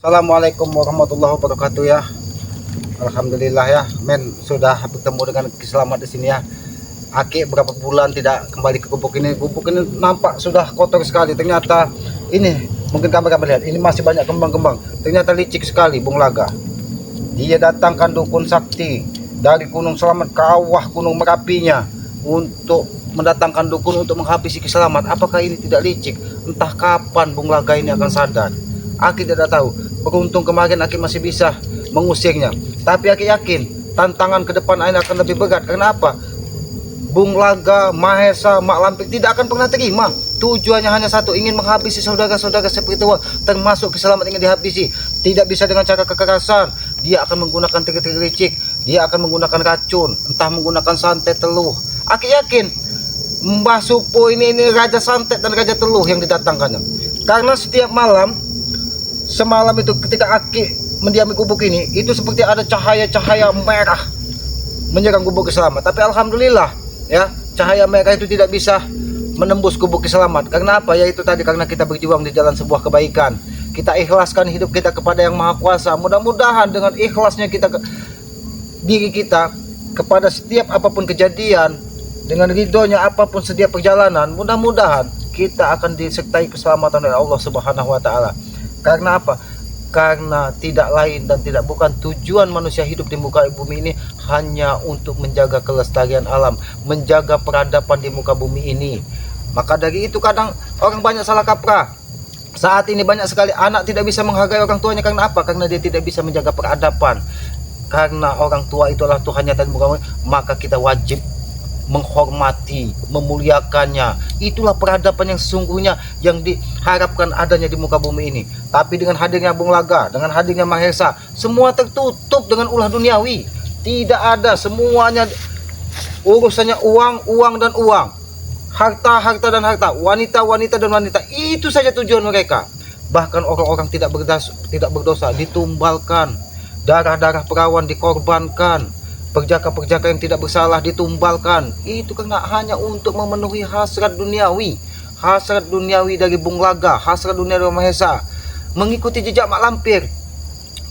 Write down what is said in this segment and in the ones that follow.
Assalamualaikum warahmatullahi wabarakatuh ya. Alhamdulillah ya, men sudah bertemu dengan Selamat di sini ya. Aki berapa bulan tidak kembali ke gubuk ini. Gubuk ini nampak sudah kotor sekali. Ternyata ini mungkin kamu lihat, ini masih banyak kembang-kembang. Ternyata licik sekali Bung Laga. Dia datangkan dukun sakti dari Gunung Selamat ke kawah Gunung Merapinya untuk mendatangkan dukun untuk menghabisi Selamat. Apakah ini tidak licik? Entah kapan Bung Laga ini akan sadar. Aki tidak tahu. Beruntung kemarin Aki masih bisa mengusirnya. Tapi Aki yakin tantangan ke depan ini akan lebih berat. Karena apa? Bung Laga, Mahesa, Mak Lampir tidak akan pernah terima. Tujuannya hanya satu, ingin menghabisi saudara-saudara seperti itu, termasuk Selamat ingin dihabisi. Tidak bisa dengan cara kekerasan. Dia akan menggunakan trik-trik licik. Dia akan menggunakan racun, entah menggunakan santet teluh. Aki yakin Mbah Supo ini raja santet dan raja teluh yang didatangkannya. Karena setiap malam, semalam itu ketika Aki mendiami gubuk ini, itu seperti ada cahaya-cahaya merah menyerang gubuk Selamat. Tapi alhamdulillah ya, cahaya merah itu tidak bisa menembus gubuk Selamat. Karena apa? Yaitu tadi, karena kita berjuang di jalan sebuah kebaikan. Kita ikhlaskan hidup kita kepada Yang Maha Kuasa. Mudah-mudahan dengan ikhlasnya diri kita kepada setiap apapun kejadian, dengan ridhonya apapun setiap perjalanan, mudah-mudahan kita akan disertai keselamatan oleh Allah Subhanahu wa taala. Karena apa? Karena tidak lain dan tidak bukan tujuan manusia hidup di muka bumi ini hanya untuk menjaga kelestarian alam, menjaga peradaban di muka bumi ini. Maka dari itu kadang orang banyak salah kaprah. Saat ini banyak sekali anak tidak bisa menghargai orang tuanya. Karena apa? Karena dia tidak bisa menjaga peradaban. Karena orang tua itu adalah Tuhannya dan muka bumi, maka kita wajib menghormati, memuliakannya. Itulah peradaban yang sesungguhnya yang diharapkan adanya di muka bumi ini. Tapi dengan hadirnya Bung Laga, dengan hadirnya Mahesa, semua tertutup dengan ulah duniawi. Tidak ada, semuanya urusannya uang, uang dan uang, harta, harta dan harta, wanita, wanita dan wanita. Itu saja tujuan mereka. Bahkan orang-orang tidak berdosa ditumbalkan, darah-darah perawan dikorbankan, perjaka-perjaka yang tidak bersalah ditumbalkan. Itu karena hanya untuk memenuhi hasrat duniawi. Hasrat duniawi dari Bung Laga, hasrat duniawi dari Mahesa, mengikuti jejak Mak Lampir.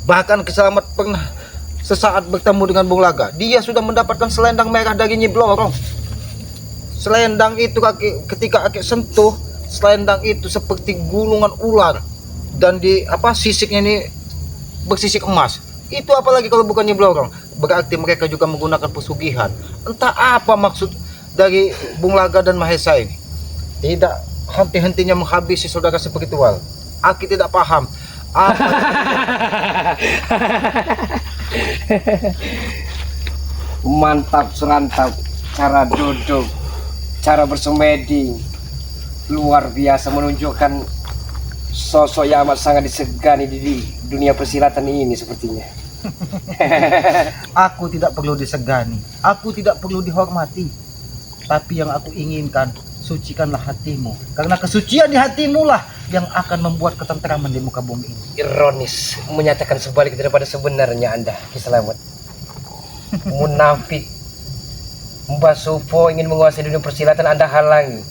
Bahkan Selamat pernah sesaat bertemu dengan Bung Laga, dia sudah mendapatkan selendang merah dari Nyi Blorong. Selendang itu ketika Aki sentuh, selendang itu seperti gulungan ular, dan sisiknya ini bersisik emas. Itu apalagi kalau bukan Nyi Blorong, berarti mereka juga menggunakan pesugihan. Entah apa maksud dari Bung Laga dan Mahesa ini. Tidak henti-hentinya menghabisi saudara spiritual. Aki tidak paham apa mantap serantap, cara duduk, cara bersemedi luar biasa, menunjukkan sosok yang amat sangat disegani di dunia persilatan ini sepertinya. Aku tidak perlu disegani, aku tidak perlu dihormati. Tapi yang aku inginkan, sucikanlah hatimu. Karena kesucian di hatimu lah yang akan membuat ketentraman di muka bumi ini. Ironis, menyatakan sebalik daripada sebenarnya Anda, Ki Selamat. Munafik. Mbah Supo ingin menguasai dunia persilatan, Anda halangi.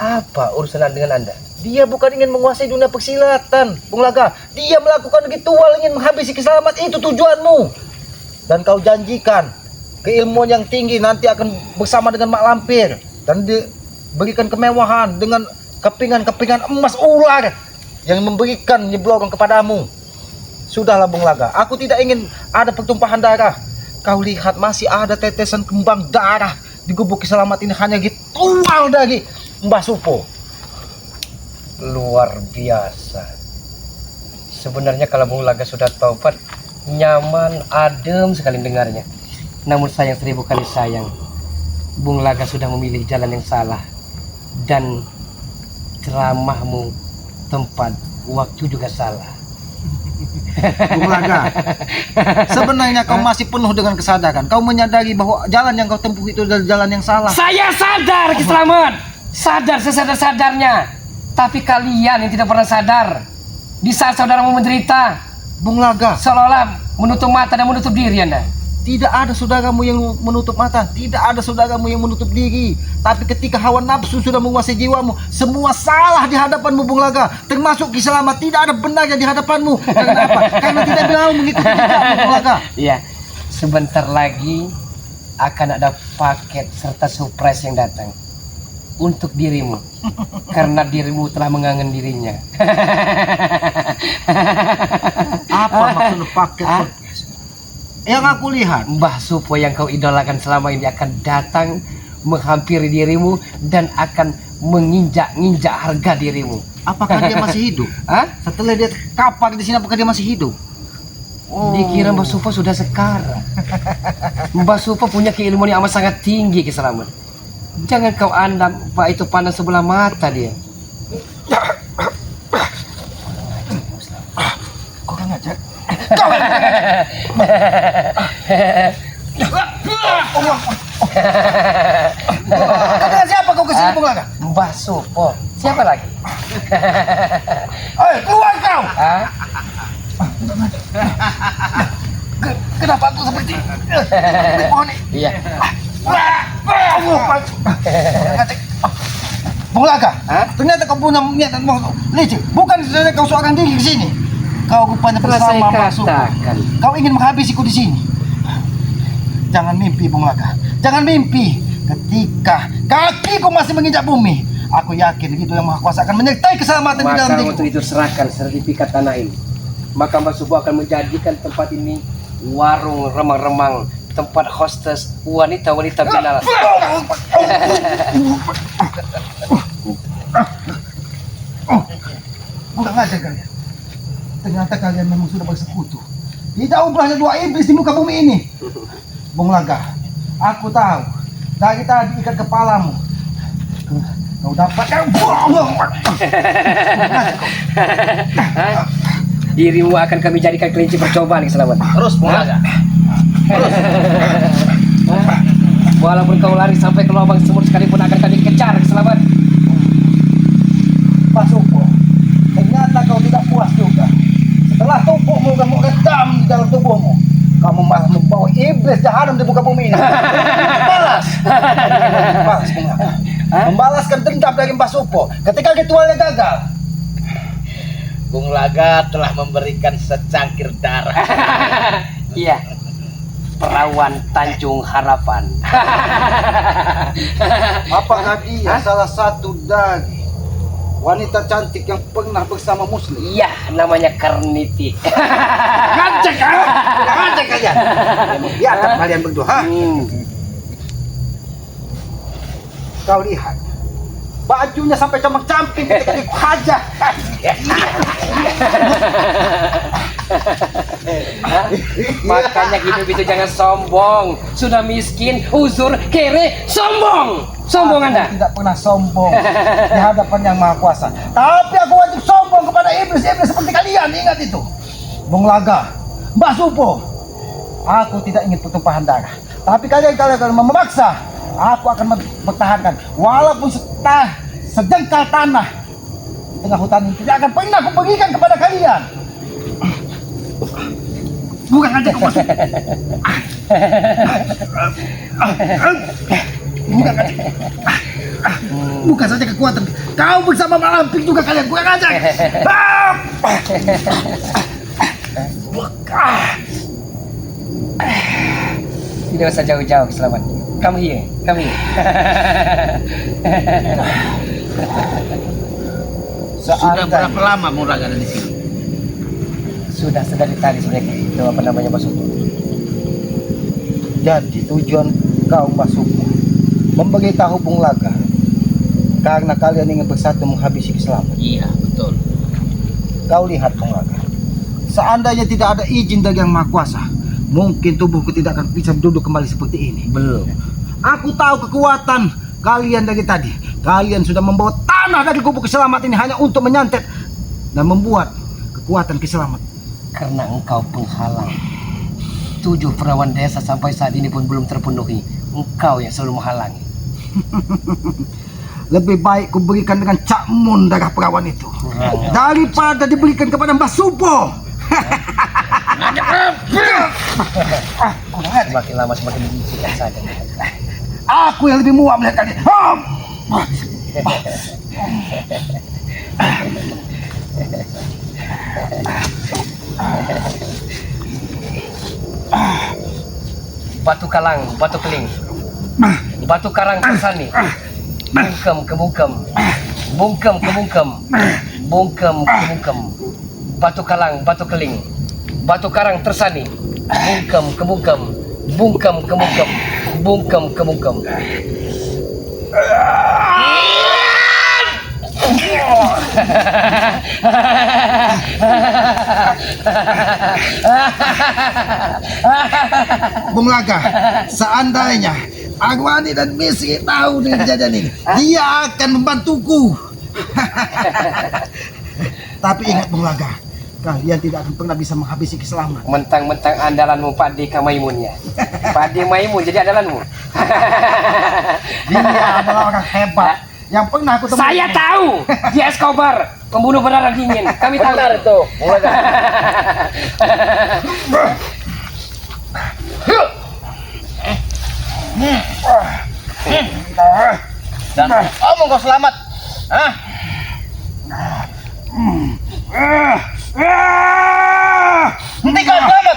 Apa urusan dengan Anda? Dia bukan ingin menguasai dunia persilatan, Bung Laga. Dia melakukan ritual ingin menghabisi Selamat. Itu tujuanmu. Dan kau janjikan keilmuan yang tinggi nanti akan bersama dengan Mak Lampir, dan diberikan kemewahan dengan kepingan-kepingan emas ular yang memberikan Nyi Blorong kepadamu. Sudahlah Bung Laga, aku tidak ingin ada pertumpahan darah. Kau lihat masih ada tetesan kembang darah di gubuk Selamat ini, hanya ritual dari Mbah Supo. Luar biasa. Sebenarnya kalau Bung Laga sudah taubat, nyaman, adem sekali dengarnya. Namun sayang, seribu kali sayang, Bung Laga sudah memilih jalan yang salah. Dan ceramahmu, tempat, waktu juga salah. Bung Laga, sebenarnya kau masih penuh dengan kesadaran. Kau menyadari bahwa jalan yang kau tempuh itu adalah jalan yang salah. Saya sadar, Ki Selamat. Sadar sesadar-sadarnya. Tapi kalian yang tidak pernah sadar, di saat saudaramu menderita, Bung Laga, seolah-olah menutup mata dan menutup diri Anda. Tidak ada saudaramu yang menutup mata, tidak ada saudaramu yang menutup diri. Tapi ketika hawa nafsu sudah menguasai jiwamu, semua salah di hadapanmu Bung Laga, termasuk Ki Selamat. Tidak ada benarnya di hadapanmu. Karena apa? Karena tidak mau mengikuti jejakmu Bung Laga. Iya, sebentar lagi akan ada paket serta surprise yang datang untuk dirimu. Karena dirimu telah mengangen dirinya. Apa maksud paket? Yang aku lihat, Mbah Supo yang kau idolakan selama ini akan datang menghampiri dirimu dan akan menginjak-injak harga dirimu. apakah dia masih hidup? Hah? Setelah dia kapak di sini, apakah dia masih hidup? Dikira Mbah Supo sudah sekarang. Mbah Supo punya keilmuan yang amat sangat tinggi, Ki Selamat. Jangan kau andam, Pak, itu pandang sebelah mata dia. Kau kan ngajak? Kata siapa kau kesini Bung Laga? Mbah Supo. Siapa lagi? Keluar kau! Hah? Kenapa aku seperti pohon ini? Iya. Bung Laga, Hah? ternyata kau punya niatan mau licik. Bukan saja kau seorang diri di sini. Kau rupanya Telah saya bersama maksud. katakan. Kau ingin menghabisiku di sini. Jangan mimpi Bung Laga. Jangan mimpi. Ketika kakiku masih menginjak bumi, aku yakin itu yang Maha Kuasa akan menyertai keselamatan di dalam Maka diriku. untuk itu serahkan sertifikat tanah ini. Maka Mbah Supo akan menjadikan tempat ini warung remang-remang, tempat hostess wanita-wanita binal. Kurang ajar kalian. Ternyata kalian memang sudah bersekutu. Tidak ubahnya dua iblis di muka bumi ini. Bung Laga, aku tahu. Dari tadi ikat kepalamu. Kau dapat Dirimu akan kami jadikan kelinci percobaan, Ki Selamat. terus Bung Laga. Walaupun kau lari sampai ke lubang semut sekalipun akan kami kejar, Ki Selamat. Pak Supo, ternyata kau tidak puas juga. Setelah tubuhmu kamu redam di dalam tubuhmu, kamu malah membawa iblis jahanam di muka bumi ini. Balas. Balas Bung Laga. Membalaskan dendam dari Mbah Supo ketika ritualnya gagal. Bung Laga telah memberikan secangkir darah. Iya. Perawan Tanjung Harapan. Apakah dia salah satu dari wanita cantik yang pernah bersama Muslim? Iya, namanya Karniti. Ngajak kalian! Ngajak kalian! Biarkan kalian berdua. Ha? Kau lihat, bajunya sampai camping-camping ketika dikuhajak. Makanya hidup itu jangan sombong. Sudah miskin, uzur, kere, sombong. Sombong Aku Anda. tidak pernah sombong di hadapan yang Maha Kuasa. Tapi aku wajib sombong kepada iblis-iblis seperti kalian. Ingat itu. Bung Laga, Mbah Supo, aku tidak ingin pertumpahan darah. Tapi kalian kalau memaksa, aku akan mempertahankan. Walaupun sejengkal tanah di tengah hutan ini tidak akan pernah aku berikan kepada kalian. Bukan aja kau masuk. Bukan aja. Bukan saja kekuatan. Kau bersama Mak Lampir juga kalian. Bukan aja. Tidak usah jauh-jauh, Selamat. Kamu here, kamu here. Sudah berapa lama Bung Laga ada di sini? Sudah sedari tadi sebenarnya itu apa namanya Mbah Supo. Jadi tujuan kau Mbah Supo memberitahu Bung Laga karena kalian ingin bersatu menghabisi keselamatan. Iya, betul. Kau lihat Bung Laga, seandainya tidak ada izin dari Yang Maha Kuasa, mungkin tubuhku tidak akan bisa duduk kembali seperti ini. Belum. Aku tahu kekuatan kalian dari tadi. Kalian sudah membawa tanah dari gubuk keselamatan ini hanya untuk menyantet dan membuat kekuatan keselamatan. Karena engkau penghalang. 7 perawan desa sampai saat ini pun belum terpenuhi. Engkau yang selalu menghalangi. Lebih baik kuberikan dengan Cak Mun darah perawan itu Kurang. daripada diberikan kepada Mbah Supo. Semakin lama semakin dijijikan saja. Aku yang lebih muak melihat kalian. Batu kalang, batu keling, batu karang kesani, bungkem ke bungkem, bungkem ke bungkem, bungkem ke bungkem, batu kalang, batu keling, batu karang tersani, bungkem ke bungkem, bungkem ke bungkem, bungkem ke bungkem. Bung Laga, seandainya Agwani dan Misri tahu dengan kejadian ini, dia akan membantuku. Tapi ingat Bung Laga, kalian tidak akan pernah bisa menghabisi keselamatan. Mentang-mentang andalanmu Pak D Maimun ya. Pak D Maimun jadi andalanmu. Dia adalah orang hebat yang pernah aku temui. Saya tahu dia Escobar, pembunuh berdarah dingin. Kami tahu. Benar itu. Mulai. Dan omong kau selamat. Hah? Nanti kau selamat.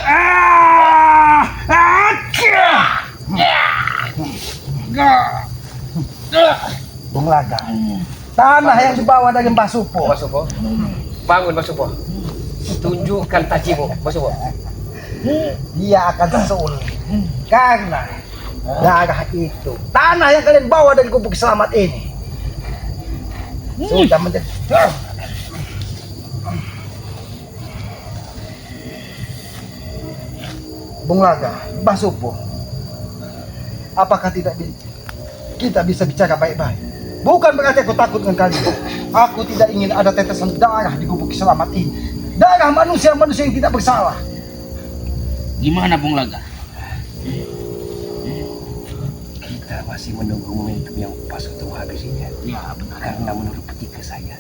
Bung Laga, tanah yang dibawa dari Mbah Supo. Mas Supo, bangun Mas Supo. Tunjukkan tajimu, Mas Supo. Dia akan sulit karena darah itu tanah yang kalian bawa dari gubuk selamat ini sudah menjadi Bung Laga, Mbah Supo, apakah kita bisa bicara baik-baik? Bukan berarti aku takut dengan kalian. Aku tidak ingin ada tetesan darah di gubuk selamat ini. Darah manusia-manusia yang tidak bersalah. Gimana Bung Laga? Kita masih menunggu momentum yang pas untuk menghabisinya. Ya benar. Karena menurut petika saya,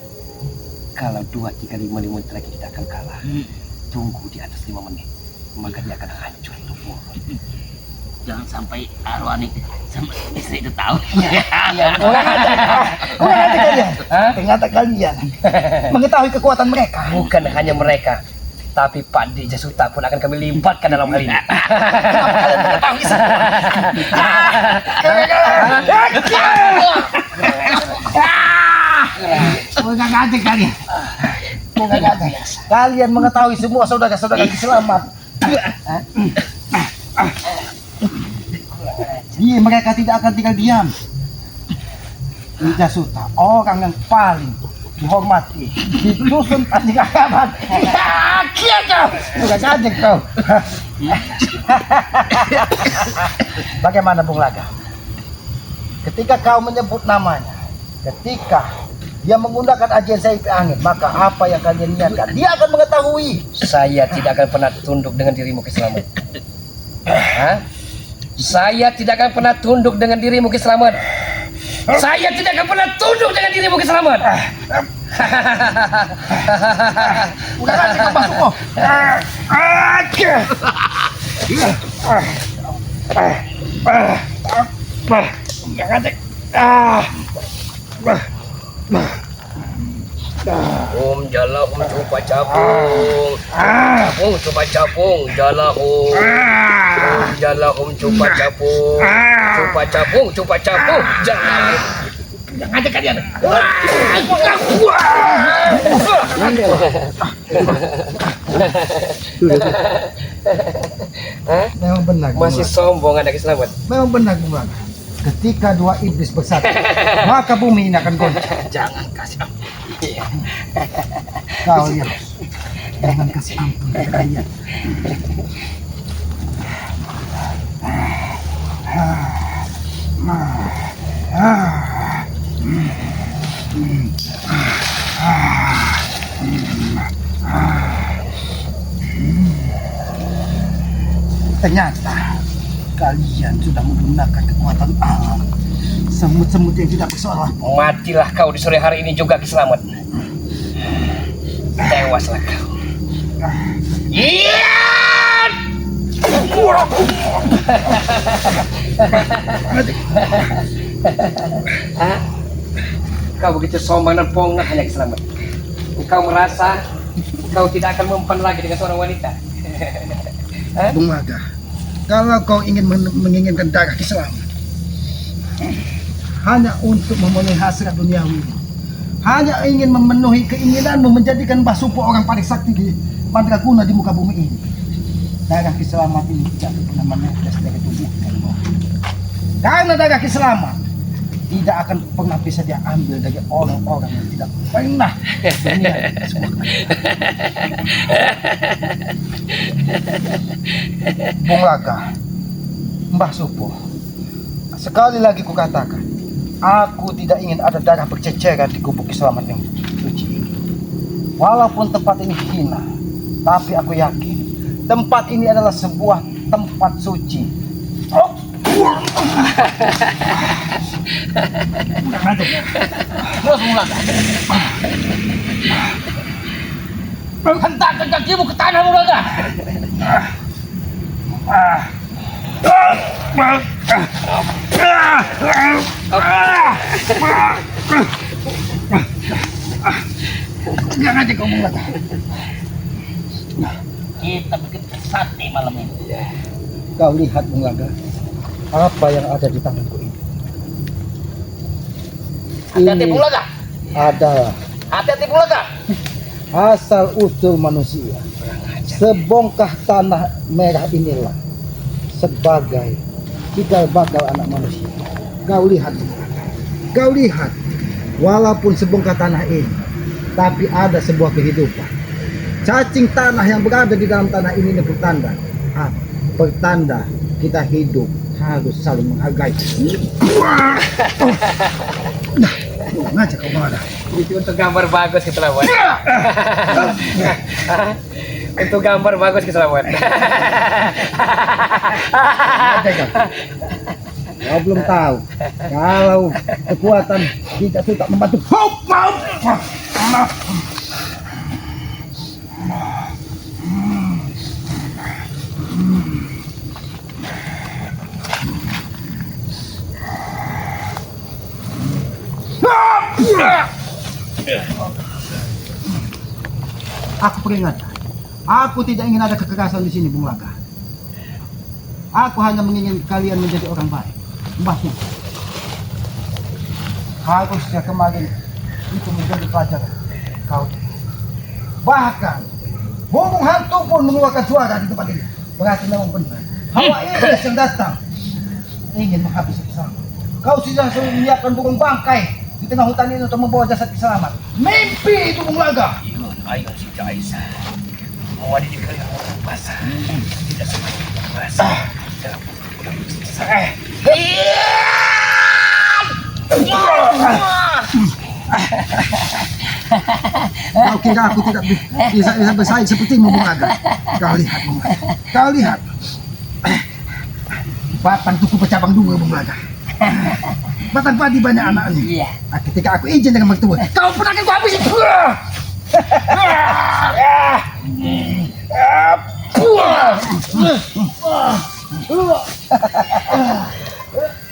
kalau 2-3 5 lagi kita akan kalah. Tunggu di atas 5 menit, maka dia akan hancur tubuh. Jangan sampai Arwani sama istri itu tahu. Ternyata kalian mengetahui kekuatan mereka. Bukan hanya mereka, tapi Pak D Jasuta pun akan kami limpatkan dalam hal ini. Kalian mengetahui semua. Mengagak kalian. Kalian mengetahui semua saudara-saudara selamat. Mereka tidak akan tinggal diam. Jasuta, orang yang paling dihormati di dusun Pasikaban. Kian kau, bukan aja kau. Bagaimana Bung Laga? Ketika kau menyebut namanya, ketika dia menggunakan ajian sayap angin, maka apa yang kalian niatkan, dia akan mengetahui. Saya tidak akan pernah tunduk dengan dirimu Kiselamat. Hah? Saya tidak akan pernah tunduk dengan dirimu Kiselamat. Saya tidak akan pernah tunduk dengan dirimu Kiselamat. Udah nanti kau masuk. Jala coba capung. Capung coba capung. Jala Jala coba capung. Coba capung, coba capung. Jala. Jangan ada kalian. Memang benar. Masih sombong anak Kiselamat. Memang benar Bung Laga. Ketika dua iblis bersatu, maka bumi ini akan goncang. Jangan kasih ampun. Kau lihat, jangan kasih ampun kepada kalian. Ternyata kalian sudah menggunakan kekuatan alam. Semut-semut yang tidak bersalah. Matilah kau di sore hari ini juga Kiselamat. Tewaslah kau. Iya. Hah? Kau begitu sombong dan pongah hanya Kiselamat. Engkau merasa kau tidak akan mempan lagi dengan seorang wanita. Hah? Bung Laga, kalau kau ingin menginginkan darah Kiselamat hanya untuk memenuhi hasrat duniawi, hanya ingin memenuhi keinginanmu menjadikan Mbah Supo orang paling sakti di Mandraguna di muka bumi ini, darah Kiselamat ini tidak pernah menetes dari tubuhmu. Karena darah Kiselamat tidak akan pernah bisa diambil dari orang-orang yang tidak pernah berniat sebuah Bung Laga, Mbah Supo, sekali lagi kukatakan, aku tidak ingin ada darah berceceran di gubuk Kiselamat yang suci ini. Walaupun tempat ini hina, tapi aku yakin tempat ini adalah sebuah tempat suci. Oh. Terus mulai. Hentakkan kakimu ke tanah Mulaga. Jangan aja kau Mulaga. Kita bikin sate malam ini. Kau lihat Mulaga, apa yang ada di tanganku ini. Hati-hati Mulaga. Adalah Hati-hati Mulaga. asal usul manusia. Sebongkah tanah merah inilah sebagai cikal bakal anak manusia. Kau lihat, kau lihat, walaupun sebongkah tanah ini, tapi ada sebuah kehidupan. Cacing tanah yang berada di dalam tanah ini bertanda, bertanda kita hidup harus saling menghargai. Ngajak kau mana? Itu untuk gambar bagus Kiselamat. Untuk gambar bagus Kiselamat. Kau belum tahu kalau kekuatan tidak suka membantu. Aku peringatkan, aku tidak ingin ada kekerasan di sini, Bung Laga. Aku hanya menginginkan kalian menjadi orang baik. Mbah Supo, harusnya kemarin itu menjadi pelajaran kau. Bahkan burung hantu pun mengeluarkan suara di tempat ini. Berarti memang benar hawa iblis yang datang ingin menghabisi Kiselamat. Kau sudah menyiapkan burung bangkai di tengah hutan ini untuk membawa jasad Kiselamat. Mimpi itu Bung Laga. Ayo si Aisyah. Mau ada di kalian orang basah. Tidak semakin basah. Dalam Kau kira aku tidak bisa bersaing sepertimu, Bung Laga? Kau lihat, Bung Laga. Kau lihat. Batang tuku bercabang dua, Bung Laga. Batang padi banyak anaknya. Iya. Ketika aku izin dengan mertua, kau pun akan kuhabisi.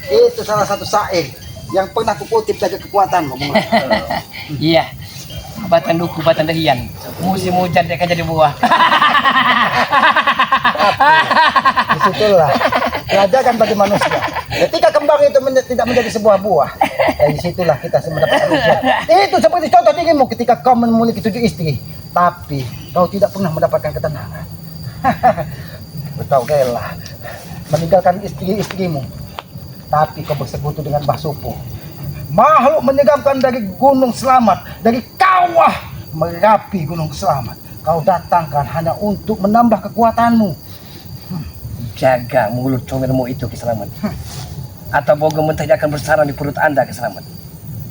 Itu salah satu syair yang pernah kukutip dari kekuatanmu, Bung Laga. Iya. Batan duku, batan dahian. Musim hujan dia akan jadi buah. Disitulah pelajaran bagi manusia. Ketika kembang itu tidak menjadi sebuah buah, dari situlah kita mendapatkan ujian. Itu seperti contoh dirimu ketika kau memiliki 7 istri, tapi kau tidak pernah mendapatkan ketenangan. Kau rela meninggalkan istri-istrimu, tapi kau bersekutu dengan Mbah Supo, makhluk menyeramkan dari Gunung Selamat, dari kawah Merapi Gunung Selamat. Kau datangkan hanya untuk menambah kekuatanmu. Jaga mulut comelmu itu Kiselamat. Atau bogem tidak akan bersarang di perut Anda Kiselamat.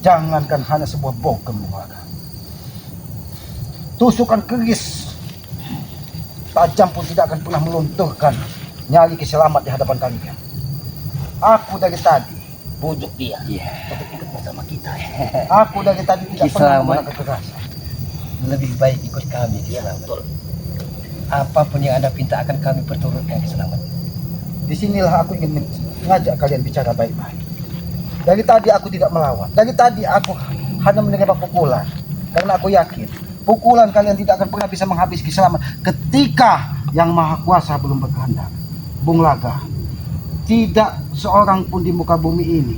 Jangankan hanya sebuah bogem, Bung Laga. Tusukan keris tajam pun tidak akan pernah melunturkan nyali Kiselamat di hadapan kalian. Aku dari tadi bujuk dia untuk ikut bersama kita. Aku dari tadi tidak pernah menggunakan kekerasan. Lebih baik ikut kami Kiselamat. Apapun yang Anda minta akan kami perturutkan Kiselamat. Disinilah aku ingin mengajak kalian bicara baik-baik. Dari tadi aku tidak melawan. Dari tadi aku hanya menerima pukulan. Karena aku yakin pukulan kalian tidak akan pernah bisa menghabisi Kiselamat ketika Yang Maha Kuasa belum berkehendak. Bung Laga, tidak seorang pun di muka bumi ini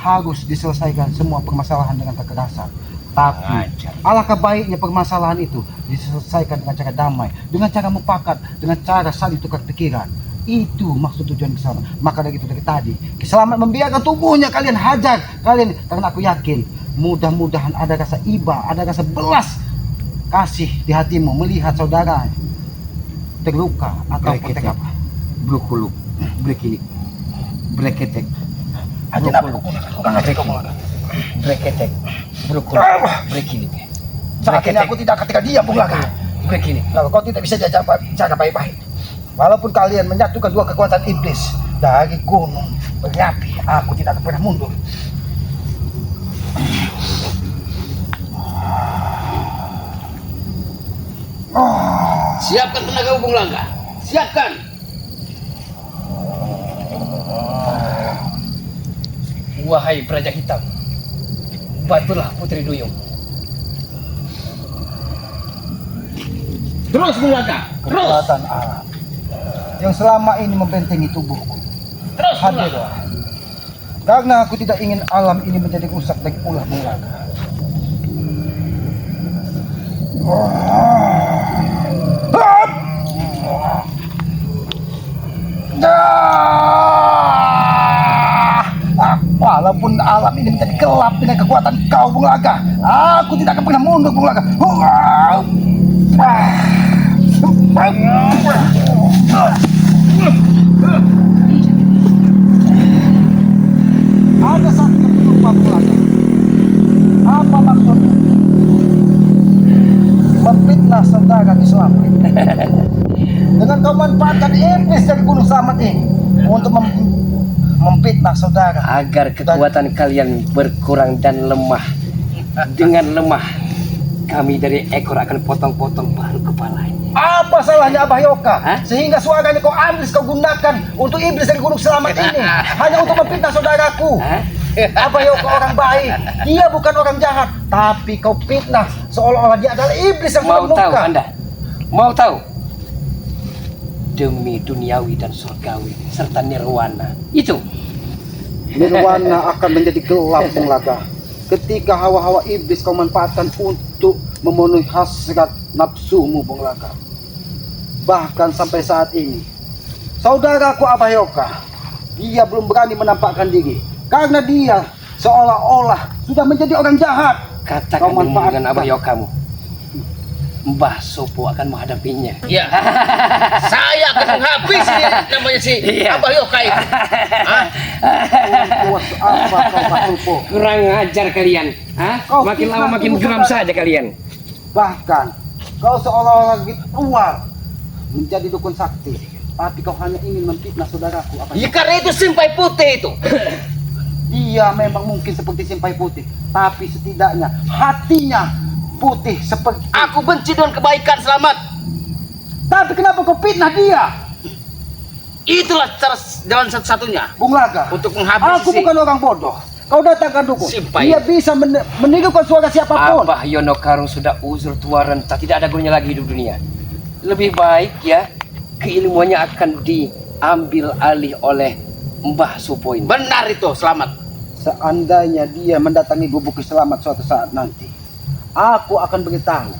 harus diselesaikan semua permasalahan dengan kekerasan. Tapi alangkah baiknya permasalahan itu diselesaikan dengan cara damai, dengan cara mufakat, dengan cara saling tukar pikiran. Itu maksud tujuan Kiselamat. Maka dari itu dari tadi Kiselamat membiarkan tubuhnya kalian hajar kalian, karena aku yakin mudah-mudahan ada rasa iba, ada rasa belas kasih di hatimu melihat saudara terluka atau apa. Brukuluk, brekilik, breketek, Aja apa bukan ngerti kamu Laga. breketek, brukuluk, brekilik, Saat ini aku tidak ketika diam Bung Laga. brekilik. Lalu kau tidak bisa cara baik-baik. Walaupun kalian menyatukan dua kekuatan iblis dari gunung berapi, aku tidak akan pernah mundur. Siapkan tenaga Bung Laga. Siapkan. Wahai Praja Hitam, bantulah Putri Duyung. Terus Bung Laga. Terus. Kekuatan alam yang selama ini membentengi tubuhku. Terus Bung Laga. Hadirlah. Karena aku tidak ingin alam ini menjadi rusak dari ulah Bung Laga. Walaupun alam ini menjadi gelap dengan kekuatan kau Bung Laga, aku tidak akan pernah mundur Bung Laga. Ada satu yang lupa Bung Laga. Apa maksudnya? Memfitnah saudara Kiselamat. Dengan kau manfaatkan iblis dari Gunung Selamat ini untuk memfitnah saudara. Agar kekuatan kalian berkurang dan lemah. Dengan lemah, kami dari ekor akan potong-potong baru kepalanya. Apa salahnya Abah Yoka? Hah? Sehingga suaranya kau ambil, kau gunakan untuk iblis dari Gunung Selamat ini hanya untuk memfitnah saudaraku. Hah? Abah Yoka orang baik, dia bukan orang jahat, tapi kau fitnah seolah-olah dia adalah iblis yang Mau tahu termuka. Anda? Mau tahu? Demi duniawi dan surgawi serta nirwana. Itu. Nirwana akan menjadi gelap Bung Laga ketika hawa-hawa iblis kau manfaatkan untuk memenuhi hasrat nafsumu Bung Laga. Bahkan sampai saat ini saudaraku Abah Yoka, dia belum berani menampakkan diri karena dia seolah-olah sudah menjadi orang jahat. Katakan Kau manfaatkan. dengan Abah Yokamu, Mbah Sopo akan menghadapinya. Ya. Saya akan menghabisi namanya si Iya. Abah Yoka itu. Hah? Puas apa kau Pak Sulpo? Kurang ajar kalian. Hah? Kau Makin fitnah lama makin tubuh geram saudara. saja kalian. Bahkan kau seolah-olah ritual menjadi dukun sakti, tapi kau hanya ingin memfitnah saudaraku Abah Ya Yoka. karena itu simpai putih itu. Dia memang mungkin seperti simpai putih, tapi setidaknya hatinya putih seperti. Aku benci dengan kebaikan Selamat. Tapi kenapa kau fitnah dia? Itulah cara jalan satu-satunya Bung Laga, untuk menghabisi aku bukan orang bodoh. Kau datangkan dukun. Simpai. Dia bisa menirukan suara siapapun. Abah Yono Karung sudah uzur tua renta, tidak ada gunanya lagi hidup dunia. Lebih baik ya, keilmuannya akan diambil alih oleh Mbah Sopo ini. Benar itu Selamat. Seandainya dia mendatangi gubuk Kiselamat suatu saat nanti, aku akan beritahu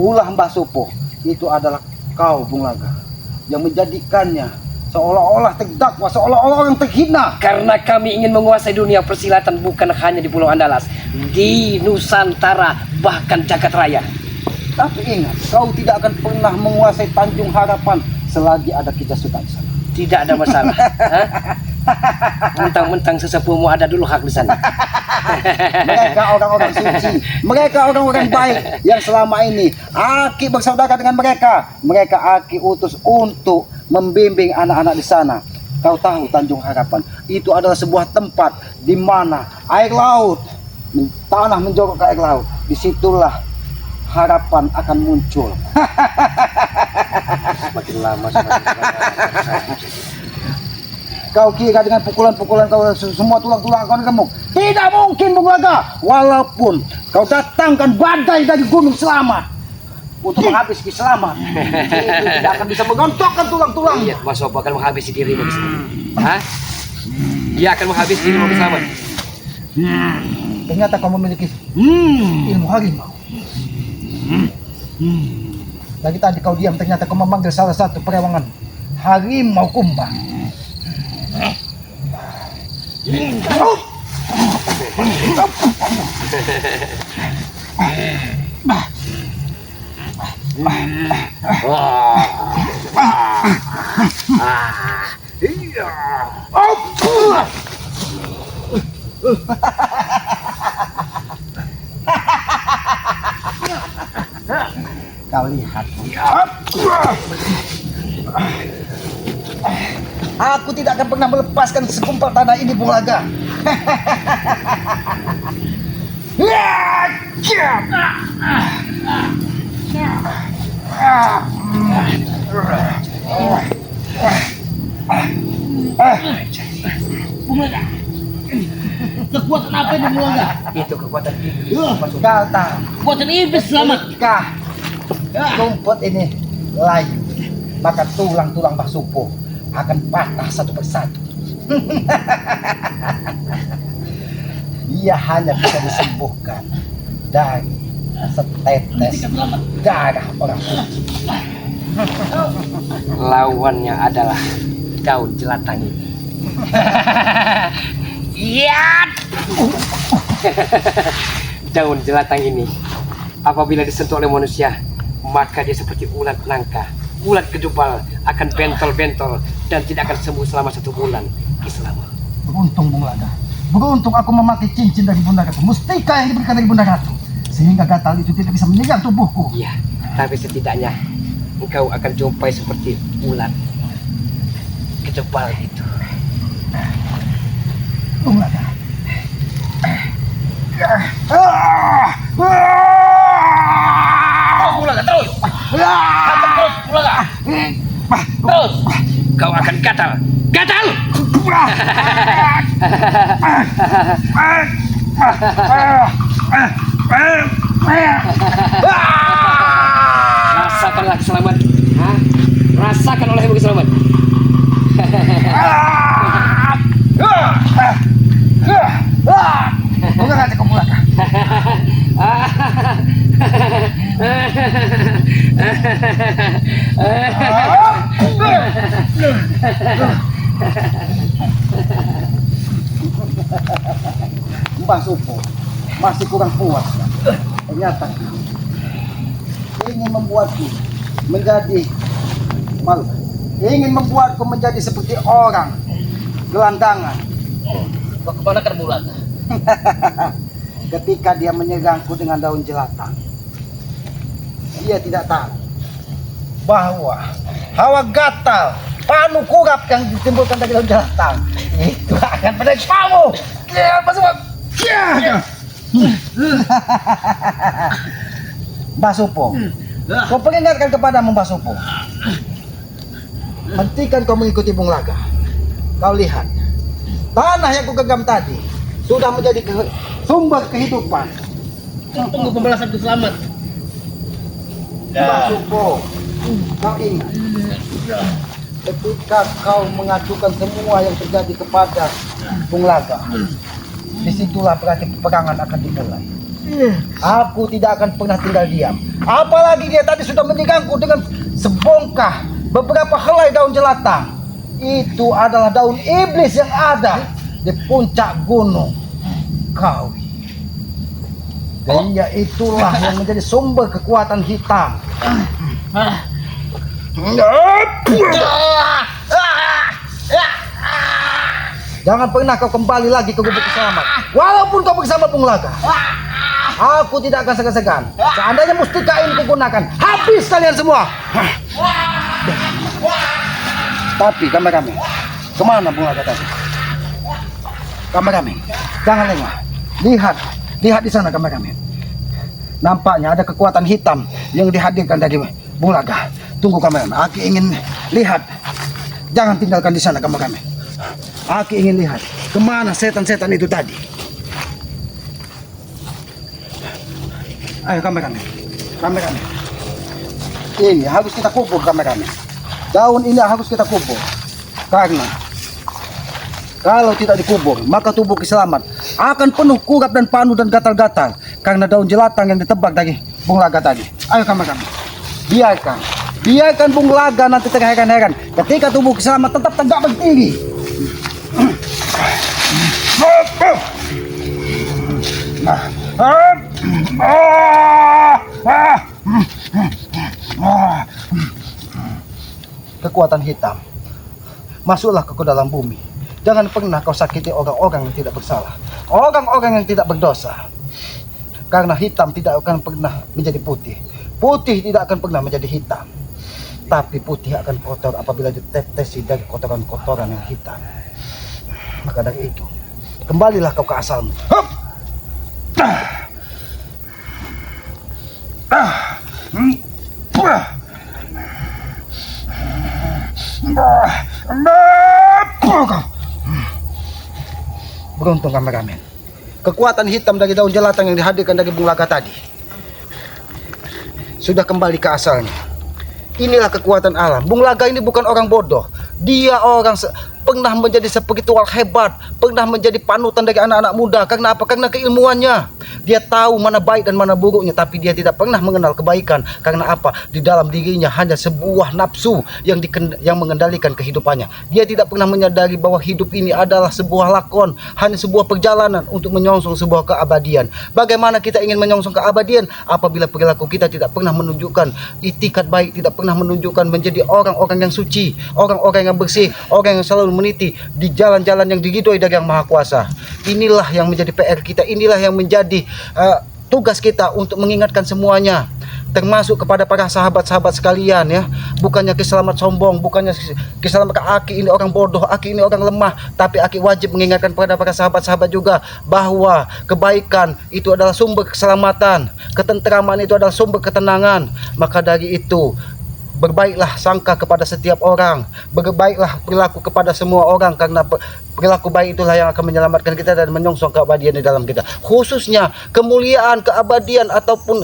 ulah Mbah Sopo itu adalah kau Bung Laga yang menjadikannya seolah-olah terdakwa, seolah-olah orang terhina. Karena kami ingin menguasai dunia persilatan bukan hanya di Pulau Andalas, di Nusantara, bahkan jagat raya. Tapi ingat, kau tidak akan pernah menguasai Tanjung Harapan selagi ada Ki Jasuta di sana. Tidak ada masalah. Hah? Mentang-mentang sesepuhmu ada dulu hak di sana. Mereka orang-orang suci, mereka orang-orang baik yang selama ini Aki bersaudara dengan mereka. Mereka Aki utus untuk membimbing anak-anak di sana. Kau tahu Tanjung Harapan itu adalah sebuah tempat di mana air laut, tanah menjorok ke air laut. Disitulah harapan akan muncul. Semakin lama semakin lama. kau kira dengan pukulan-pukulan kau semua tulang-tulang kau gemuk. Tidak mungkin Bung Laga. Walaupun kau datangkan badai dari Gunung Selamat untuk menghabis Ki Selamat, itu tidak akan bisa mengontokkan tulang-tulang. Iya, Mas Sopo akan menghabisi dirimu Ki Selamat. Hah? Dia akan menghabisi dirimu Ki Selamat. Ternyata kau memiliki ilmu harimau. Lagi tadi kau diam, ternyata kau memanggil salah satu perewangan harimau kumbang. Kau lihat. Aku tidak akan pernah melepaskan segumpal tanah ini, Bung Laga. Kekuatan apa ini Bung Laga? Itu kekuatan iblis. Kau tahu, Kekuatan iblis selamat. jika rumput ini layu, maka tulang-tulang Mbah Supo akan patah satu persatu. Ia hanya bisa disembuhkan dari setetes darah orang suci. Lawannya adalah daun jelatang ini. Iya. Daun jelatang ini apabila disentuh oleh manusia, maka dia seperti ulat nangka. Ulat kedubal akan bentol-bentol dan tidak akan sembuh selama 1 bulan. Ki Selamat. Beruntung Bung Laga. Beruntung aku memakai cincin dari Bunda Ratu, mustika yang diberikan dari Bunda Ratu, sehingga gatal itu tidak bisa menyerang tubuhku. Iya, tapi setidaknya engkau akan jumpai seperti ulat kedubal itu. Bung Laga. Bung Laga terus. Terus Bung Laga. Terus. Kau akan gatal. Gatal! Rasakanlah Selamat. Hah? Rasakan olehmu Ki Selamat. Bukan aja kamu Laga. Mbah Supo masih kurang puas. Ternyata ingin membuatku menjadi malu. Ingin membuatku menjadi seperti orang gelandangan. Mau kemana kan Bung Laga? Ketika dia menyerangku dengan daun jelatang, dia tidak tahu bahwa hawa gatal panu kurap yang ditimbulkan dari daun jelatang itu akan menempamu. Ya, masuk. Ya. Mbah Supo, kau peringatkan kepadamu Mbah Supo, hentikan kau mengikuti Bung Laga. Kau lihat, tanah yang kugenggam tadi sudah menjadi sumber kehidupan. Tunggu pembalasan Ki Selamat. Mbah Supo, kau ingat, ketika kau mengadukan semua yang terjadi kepada Bung Laga, disitulah berarti peperangan akan dimulai. Aku tidak akan pernah tinggal diam. Apalagi dia tadi sudah menyerangku dengan sebongkah beberapa helai daun jelatang. Itu adalah daun iblis yang ada di puncak gunung Kawi. Dia itulah yang menjadi sumber kekuatan hitam. Jangan pernah kau kembali lagi ke Gubuk Selamat. Walaupun kau bersama Bung Laga, aku tidak akan segan-segan. Seandainya mustika ini kugunakan, habis kalian semua. Tapi kameramen, kemana Bung Laga tadi? Kameramen, jangan lengah. Lihat di sana kameramen. Nampaknya ada kekuatan hitam yang dihadirkan dari Bung Laga. Tunggu kameramen, aku ingin lihat. Jangan tinggalkan di sana kameramen. Aki ingin lihat kemana setan-setan itu tadi. Ayo kameramen. Ini harus kita kubur kameramen. Daun ini harus kita kubur. Karena kalau tidak dikubur, maka tubuh Kiselamat akan penuh kurap dan panu dan gatal-gatal karena daun jelatang yang ditebak dari Bung Laga tadi. Ayo kameramen. Biarkan Bung Laga nanti terheran-heran ketika tubuh Kiselamat tetap tegak berdiri. Kekuatan hitam, masuklah ke dalam bumi. Jangan pernah kau sakiti orang-orang yang tidak bersalah, orang-orang yang tidak berdosa. Karena hitam tidak akan pernah menjadi putih, putih tidak akan pernah menjadi hitam. Tapi putih akan kotor apabila ditetesi dari kotoran-kotoran yang hitam. Maka dari itu, kembalilah kau ke asalmu. Beruntung kameramen, kekuatan hitam dari daun jelatang yang dihadirkan dari Bung Laga tadi sudah kembali ke asalnya. Inilah kekuatan alam. Bung Laga ini bukan orang bodoh. Dia orang pernah menjadi spiritual hebat, pernah menjadi panutan dari anak-anak muda. Karena apa? Karena keilmuannya. Dia tahu mana baik dan mana buruknya, tapi dia tidak pernah mengenal kebaikan. Karena apa? Di dalam dirinya hanya sebuah nafsu yang mengendalikan kehidupannya. Dia tidak pernah menyadari bahwa hidup ini adalah sebuah lakon, hanya sebuah perjalanan untuk menyongsong sebuah keabadian. Bagaimana kita ingin menyongsong keabadian apabila perilaku kita tidak pernah menunjukkan itikat baik, tidak pernah menunjukkan menjadi orang-orang yang suci, orang-orang yang bersih, orang yang selalu meniti di jalan-jalan yang diridhoi dari Yang Maha Kuasa. Inilah yang menjadi PR kita, inilah yang menjadi tugas kita untuk mengingatkan semuanya, termasuk kepada para sahabat-sahabat sekalian ya. Bukannya Kiselamat sombong, bukannya Kiselamat Aki ini orang bodoh, Aki ini orang lemah, tapi Aki wajib mengingatkan kepada para sahabat-sahabat juga bahwa kebaikan itu adalah sumber keselamatan, ketentraman itu adalah sumber ketenangan. Maka dari itu, berbaiklah sangka kepada setiap orang, berbaiklah perilaku kepada semua orang, karena perilaku baik itulah yang akan menyelamatkan kita dan menyongsong keabadian di dalam kita. Khususnya kemuliaan, keabadian ataupun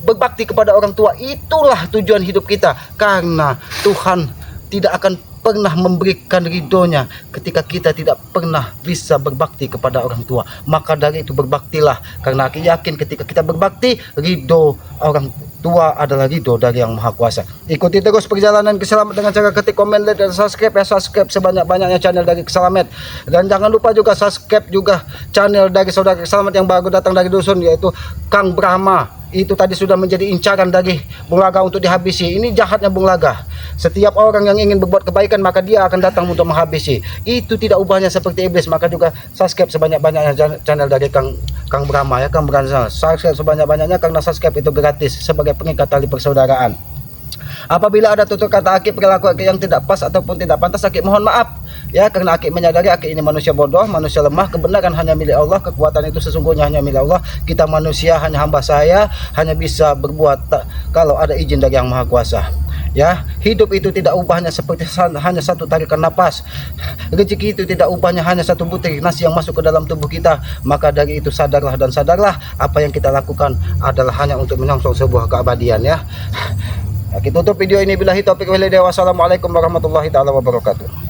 berbakti kepada orang tua, itulah tujuan hidup kita. Karena Tuhan tidak akan pernah memberikan ridhonya ketika kita tidak pernah bisa berbakti kepada orang tua. Maka dari itu berbaktilah, karena aku yakin ketika kita berbakti, ridho orang tua adalah ridho dari Yang Maha Kuasa. Ikuti terus perjalanan Kiselamat dengan cara ketik komen, like, dan subscribe ya. Subscribe sebanyak-banyaknya channel dari Kiselamat, dan jangan lupa juga subscribe juga channel dari saudara Kiselamat yang baru datang dari dusun, yaitu Kang Brahma. Itu tadi sudah menjadi incaran dari Bung Laga untuk dihabisi. Ini jahatnya Bung Laga. Setiap orang yang ingin berbuat kebaikan maka dia akan datang untuk menghabisi. Itu tidak ubahnya seperti iblis. Maka juga subscribe sebanyak-banyaknya channel dari Kang Brahma ya. Kang Brahma, subscribe sebanyak-banyaknya karena subscribe itu gratis sebagai pengikat tali persaudaraan. Apabila ada tutur kata Aki, perilaku Aki yang tidak pas ataupun tidak pantas, Aki mohon maaf ya, karena Aki menyadari Aki ini manusia bodoh, manusia lemah. Kebenaran hanya milik Allah, kekuatan itu sesungguhnya hanya milik Allah. Kita manusia hanya hamba saya, hanya bisa berbuat kalau ada izin dari Yang Maha Kuasa. Ya, hidup itu tidak ubahnya seperti hanya satu tarikan napas. Rezeki itu tidak ubahnya hanya satu butir nasi yang masuk ke dalam tubuh kita. Maka dari itu sadarlah dan sadarlah apa yang kita lakukan adalah hanya untuk menyongsong sebuah keabadian ya. Kita tutup video ini, billahi taufiq wal hidayah. Wassalamualaikum warahmatullahi taala wabarakatuh.